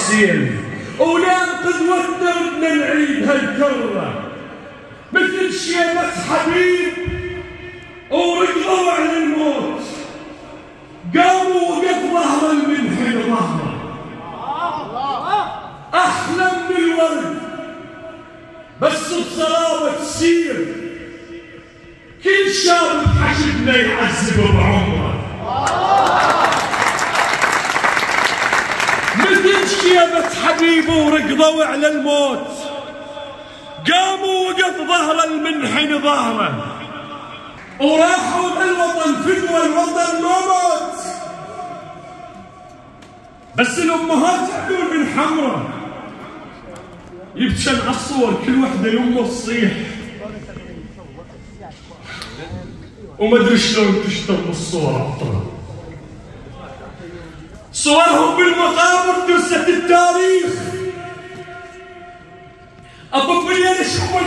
السيل، وننقذ ودربنا نعيد هالكرة مثل شيبة حبيب وركضوا على الموت، قاموا وقف ظهر المنحن ظهره، أحلى من الورد بس بصلابة تسير، كل شاب حشدنا يعذب بعمره مثل شيبة حبيب وركضوا على الموت، قاموا وقف ظهر المنحن ظهره، وراحوا للوطن فدوى الوطن ما موت، بس الأمهات عيون من حمرة يبكن عالصور كل وحدة يمه تصيح، وما ادري شلون تشتغل الصور عطرة، صورهم بالمقابر درست التاريخ، أطب الليل شوفوا